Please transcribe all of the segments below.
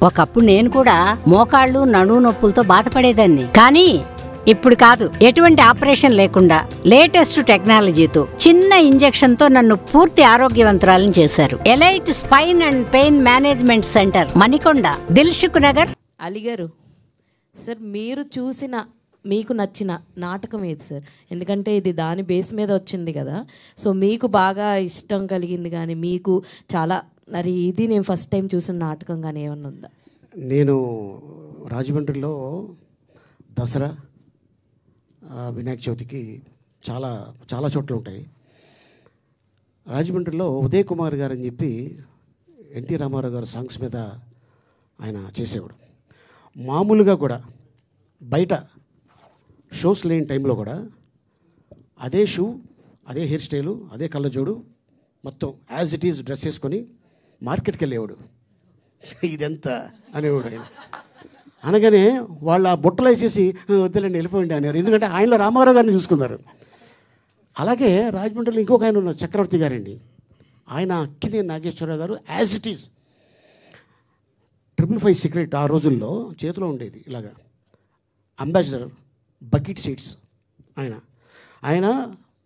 ఒకప్పుడు నేను కూడా మోకాళ్ళు నడుము నొప్పులతో బాధపడేదాన్ని. కానీ ఇప్పుడు కాదు. ఎటువంటి ఆపరేషన్ లేకుండా లేటెస్ట్ టెక్నాలజీతో చిన్న ఇంజెక్షన్ తో నన్ను పూర్తి ఆరోగ్యవంతురాలను చేశారు. Elite spine and pain management centre, Manikonda, Dilsukhnagar. అలిగారు సార్, మీరు చూసిన మీకు నచ్చిన నాటకం ఏది సార్? ఎందుకంటే ఇది దాని బేస్ మీద వచ్చింది కదా. సో మీకు బాగా ఇష్టం కలిగింది కానీ, మీకు చాలా మరి ఇది నేను ఫస్ట్ టైం చూసిన నాటకం కానీ ఏమన్నా ఉందా? నేను రాజమండ్రిలో దసరా, వినాయక చవితికి చాలా చాలా చోట్ల ఉంటాయి. రాజమండ్రిలో ఉదయ్ కుమార్ గారు అని చెప్పి ఎన్టీ రామారావు గారు సాంగ్స్ మీద ఆయన చేసేవాడు. మామూలుగా కూడా బయట షోస్ లేని టైంలో కూడా అదే షూ, అదే హెయిర్ స్టైలు, అదే కళ్ళజోడు, మొత్తం యాజ్ ఇట్ ఈజ్ డ్రెస్ వేసుకొని మార్కెట్కి వెళ్ళేవాడు. ఇదెంత అనేవాడు ఆయన. అనగానే వాళ్ళ బుట్టలు వేసేసి వద్దులండి వెళ్ళిపోయింది అన్నారు. ఎందుకంటే ఆయనలో రామారావు గారిని చూసుకున్నారు. అలాగే రాజమండ్రిలో ఇంకొక ఆయన ఉన్నారు, చక్రవర్తి గారండి. ఆయన అక్కినే నాగేశ్వరరావు గారు యాజ్ ఇట్ ఈజ్ 555 సిగరెట్ ఆ రోజుల్లో చేతిలో ఉండేది ఇలాగా. అంబాసిడర్ బకెట్ సీట్స్ ఆయన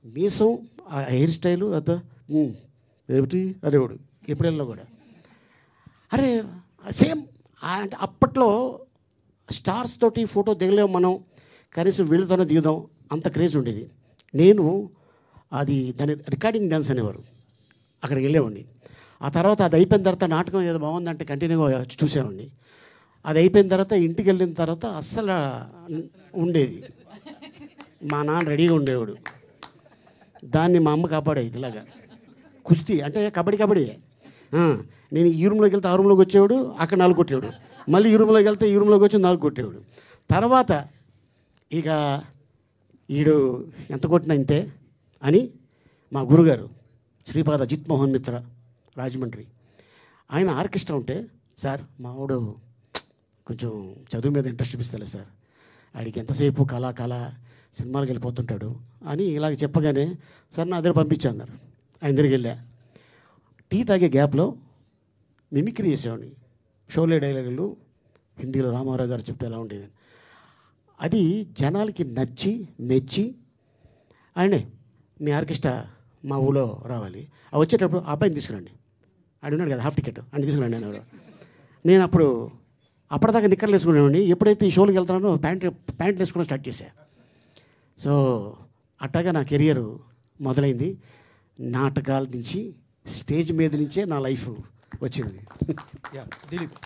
మీసం, ఆ హెయిర్ స్టైలు అద ఏమిటి అనేవాడు ఎప్పుడెల్లో కూడా. అరే సేమ్ అంటే అప్పట్లో స్టార్స్ తోటి ఫోటో దిగలేము మనం, కనీసం వీళ్ళతోనే దిగుదాం, అంత క్రేజ్ ఉండేది. నేను అది దాని రికార్డింగ్ డ్యాన్స్ అనేవారు, అక్కడికి వెళ్ళేవాడిని. ఆ తర్వాత అది అయిపోయిన తర్వాత నాటకం ఏదో బాగుందంటే కంటిన్యూగా చూసేవాడిని. అది అయిపోయిన తర్వాత ఇంటికి వెళ్ళిన తర్వాత అస్సలు ఉండేది. మా నాన్న రెడీగా ఉండేవాడు, దాన్ని మా అమ్మ కాపాడేది. ఇలాగా కుస్తీ అంటే కబడ్డీ. నేను ఈ రూమ్లోకి వెళ్తే ఆ రూమ్లోకి వచ్చేవాడు, అక్కడ 4 కొట్టేవాడు. మళ్ళీ ఈ రూమ్లోకి వెళ్తే ఈ రూమ్లోకి వచ్చి 4 కొట్టేవాడు. తర్వాత ఇక ఈడు ఎంత కొట్టినా ఇంతే అని మా గురుగారు శ్రీపాద జిత్ మోహన్ మిత్ర రాజమండ్రి, ఆయన ఆర్కెస్ట్రా ఉంటే, సార్ మావాడు కొంచెం చదువు మీద ఇంట్రెస్ట్ చూపిస్తలే సార్, ఆడికి ఎంతసేపు కళ సినిమాలకు వెళ్ళిపోతుంటాడు అని ఇలాగ చెప్పగానే సార్ నా దగ్గర పంపించాన్నారు. ఆయన దగ్గరికి వెళ్ళా. టీ తాగే గ్యాప్లో మిమిక్రీ చేసేవాడిని. షోలే డైలాగులు హిందీలో రామారావు గారు చెప్తే ఎలా ఉండేది. అది జనాలకి నచ్చి మెచ్చి, ఆయనే మీ ఆర్కెస్ట్రా మా ఊళ్ళో రావాలి, వచ్చేటప్పుడు ఆ అబ్బాయిని తీసుకురండి, ఉన్నాడు కదా హాఫ్ టికెట్ అని తీసుకురండి అని. నేను అప్పటిదాకా నిక్కర్లు వేసుకునేవాడిని. ఎప్పుడైతే ఈ షోలకు వెళ్తున్నానో ప్యాంట్లు వేసుకోవడం స్టార్ట్ చేశా. సో అట్టగా నా కెరియర్ మొదలైంది. నాటకాల నుంచి, స్టేజ్ మీద నుంచే నా లైఫ్ వచ్చింది. దిలీప్